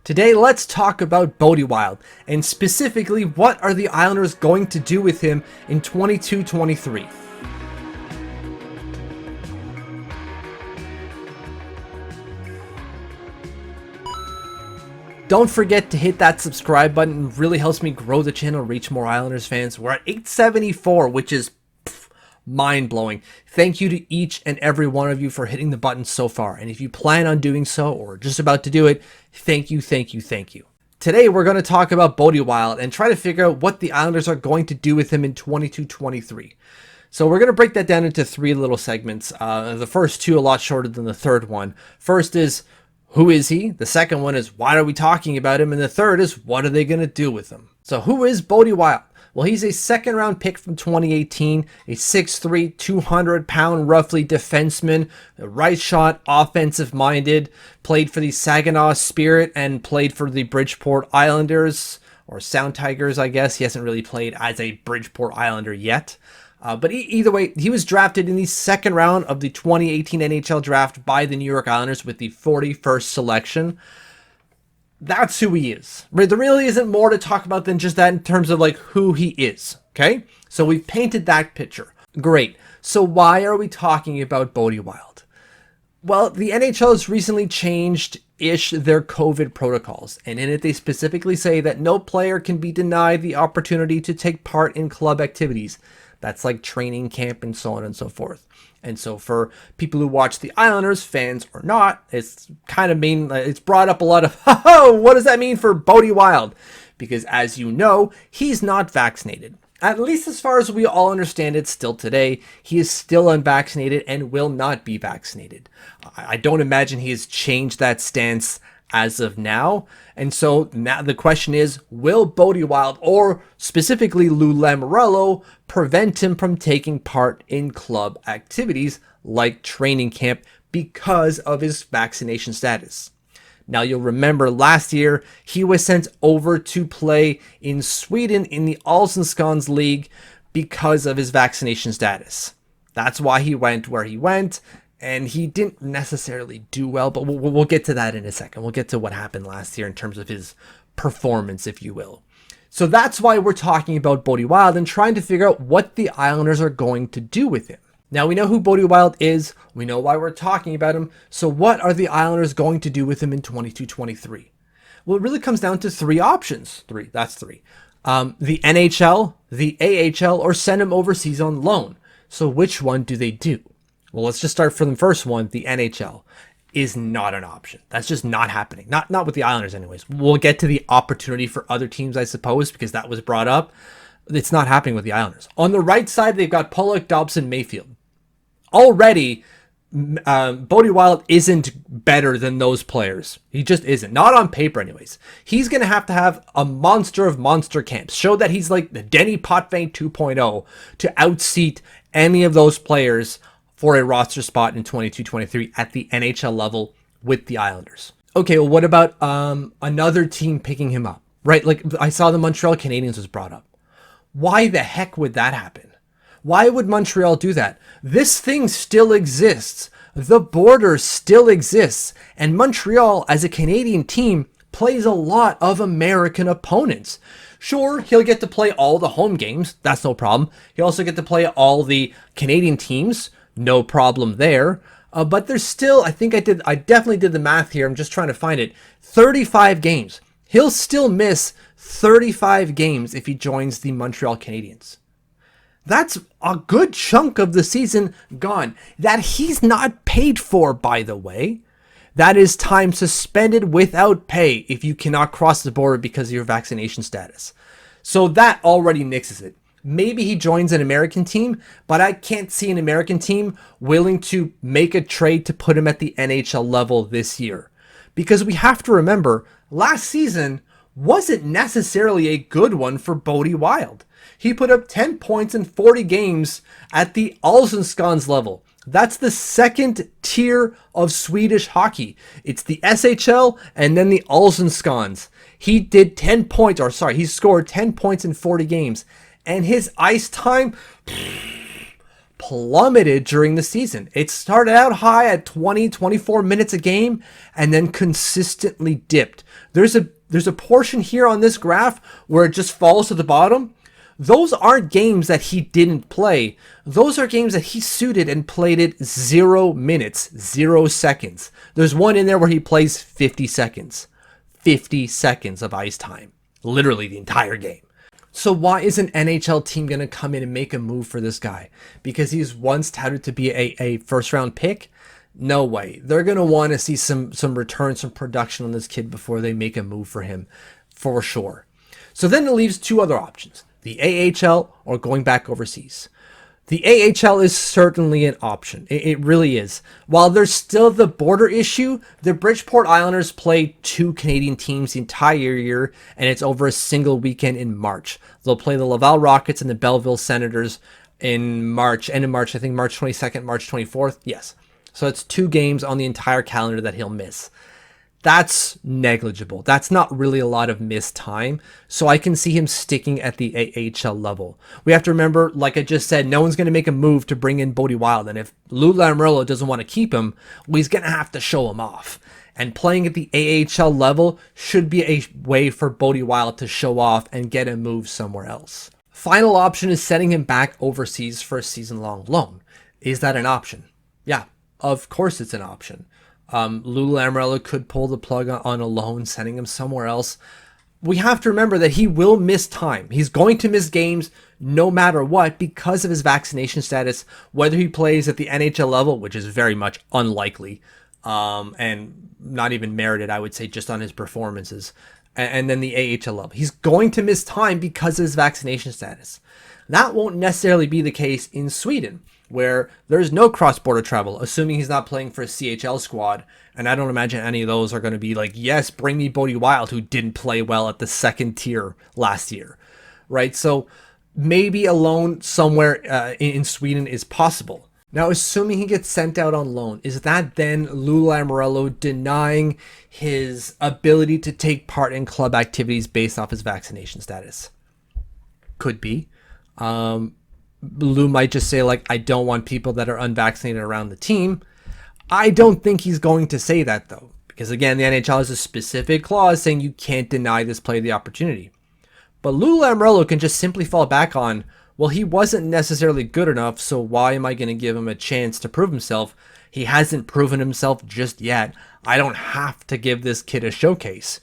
Today, let's talk about Bode Wilde, and specifically, what are the Islanders going to do with him in 22-23? Don't forget to hit that subscribe button. It really helps me grow the channel, reach more Islanders fans. We're at 874, which is mind-blowing. Thank you to each and every one of you for hitting the button so far. And if you plan on doing so or just about to do it, thank you, thank you, thank you. Today, we're going to talk about Bode Wilde and try to figure out what the Islanders are going to do with him in 22-23. So we're going to break that down into three little segments. The first two a lot shorter than the third one. First is, who is he? The second one is, why are we talking about him? And the third is, what are they going to do with him? So who is Bode Wilde? Well, he's a second-round pick from 2018, a 6'3", 200-pound roughly defenseman, a right-shot, offensive-minded, played for the Saginaw Spirit and played for the Bridgeport Islanders, or Sound Tigers, I guess. He hasn't really played as a Bridgeport Islander yet. But either way, he was drafted in the second round of the 2018 NHL draft by the New York Islanders with the 41st selection. That's who he is. Right? There really isn't more to talk about than just that in terms of like who he is. Okay? So we've painted that picture. Great. So why are we talking about Bode Wilde? Well, the NHL has recently changed-ish their COVID protocols. And in it, they specifically say that no player can be denied the opportunity to take part in club activities. That's like training camp and so on and so forth. And so for people who watch the Islanders, fans or not, it's kind of it's brought up a lot of, what does that mean for Bode Wilde? Because as you know, he's not vaccinated. At least as far as we all understand it still today, he is still unvaccinated and will not be vaccinated. I don't imagine he has changed that stance as of now. And so now the question is, will Bode Wilde, or specifically Lou Lamoriello, prevent him from taking part in club activities like training camp because of his vaccination status? Now, you'll remember last year, he was sent over to play in Sweden in the Allsvenskan League because of his vaccination status. That's why he went where he went. And he didn't necessarily do well, but we'll get to that in a second. We'll get to what happened last year in terms of his performance, if you will. So that's why we're talking about Bode Wilde and trying to figure out what the Islanders are going to do with him. Now, we know who Bode Wilde is. We know why we're talking about him. So what are the Islanders going to do with him in 22-23? Well, it really comes down to three options. That's three. The NHL, the AHL, or send him overseas on loan. So which one do they do? Well, let's just start from the first one. The NHL is not an option. That's just not happening. Not with the Islanders anyways. We'll get to the opportunity for other teams, I suppose, because that was brought up. It's not happening with the Islanders. On the right side, they've got Pollock, Dobson, Mayfield. Already, Bode Wilde isn't better than those players. He just isn't. Not on paper anyways. He's going to have a monster of monster camps. Show that he's like the Denny Potvin 2.0 to outseat any of those players for a roster spot in 22-23 at the NHL level with the Islanders. Okay, well, what about another team picking him up? Right, like I saw the Montreal Canadiens was brought up. Why the heck would that happen? Why would Montreal do that? This thing still exists. The border still exists. And Montreal, as a Canadian team, plays a lot of American opponents. Sure, he'll get to play all the home games. That's no problem. He'll also get to play all the Canadian teams. No problem there. But there's still, I definitely did the math here. I'm just trying to find it. 35 games. He'll still miss 35 games if he joins the Montreal Canadiens. That's a good chunk of the season gone. That he's not paid for, by the way. That is time suspended without pay if you cannot cross the border because of your vaccination status. So that already nixes it. Maybe he joins an American team, but I can't see an American team willing to make a trade to put him at the NHL level this year. Because we have to remember, last season wasn't necessarily a good one for Bode Wilde. He put up 10 points in 40 games at the Allsvenskan level. That's the second tier of Swedish hockey. It's the SHL and then the Allsvenskan. He scored 10 points in 40 games. And his ice time, plummeted during the season. It started out high at 20, 24 minutes a game and then consistently dipped. There's a portion here on this graph where it just falls to the bottom. Those aren't games that he didn't play. Those are games that he suited and played it 0 minutes, 0 seconds. There's one in there where he plays 50 seconds. 50 seconds of ice time. Literally the entire game. So why is an NHL team going to come in and make a move for this guy? Because he's once touted to be a first round pick? No way. They're going to want to see some return, some production on this kid before they make a move for him, for sure. So then it leaves two other options, the AHL or going back overseas. The AHL is certainly an option. It really is. While there's still the border issue, the Bridgeport Islanders play 2 Canadian teams the entire year, and it's over a single weekend in March. They'll play the Laval Rockets and the Belleville Senators in March, end of March, I think March 22nd, March 24th. Yes. So it's 2 games on the entire calendar that he'll miss. That's negligible. That's not really a lot of missed time. So I can see him sticking at the AHL level. We have to remember, like I just said, no one's going to make a move to bring in Bode Wilde. And if Lou Lamoriello doesn't want to keep him, well, he's going to have to show him off. And playing at the AHL level should be a way for Bode Wilde to show off and get a move somewhere else. Final option is sending him back overseas for a season-long loan. Is that an option? Yeah, of course it's an option. Lou Lamoriello could pull the plug on a loan, sending him somewhere else. We have to remember that he will miss time. He's going to miss games no matter what because of his vaccination status, whether he plays at the NHL level, which is very much unlikely, and not even merited, I would say, just on his performances, and then the AHL level. He's going to miss time because of his vaccination status. That won't necessarily be the case in Sweden, where there's no cross-border travel, assuming he's not playing for a CHL squad. And I don't imagine any of those are going to be like, yes, bring me Bode Wilde, who didn't play well at the second tier last year, right? So maybe a loan somewhere in Sweden is possible. Now, assuming he gets sent out on loan, is that then Lou Lamoriello denying his ability to take part in club activities based off his vaccination status? Could be. Lou might just say, like, I don't want people that are unvaccinated around the team. I don't think he's going to say that, though, because, again, the NHL has a specific clause saying you can't deny this player the opportunity. But Lou Lamoriello can just simply fall back on, well, he wasn't necessarily good enough, so why am I going to give him a chance to prove himself? He hasn't proven himself just yet. I don't have to give this kid a showcase.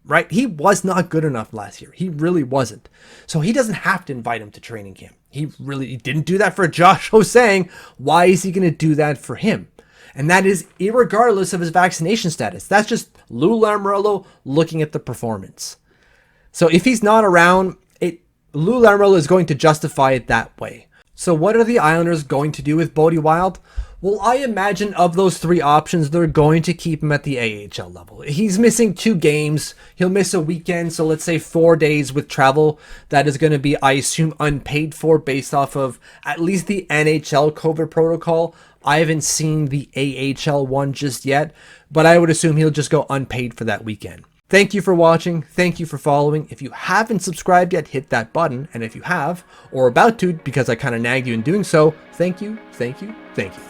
Right? He was not good enough last year. He really wasn't. So he doesn't have to invite him to training camp. He didn't do that for Josh Ho-Sang. Why is he going to do that for him? And that is irregardless of his vaccination status. That's just Lou Lamoriello looking at the performance. So if he's not around, Lou Lamoriello is going to justify it that way. So what are the Islanders going to do with Bode Wilde? Well, I imagine of those 3 options, they're going to keep him at the AHL level. He's missing 2 games. He'll miss a weekend, so let's say 4 days with travel. That is going to be, I assume, unpaid for based off of at least the NHL COVID protocol. I haven't seen the AHL one just yet, but I would assume he'll just go unpaid for that weekend. Thank you for watching. Thank you for following. If you haven't subscribed yet, hit that button. And if you have, or about to, because I kind of nagged you in doing so, thank you, thank you, thank you.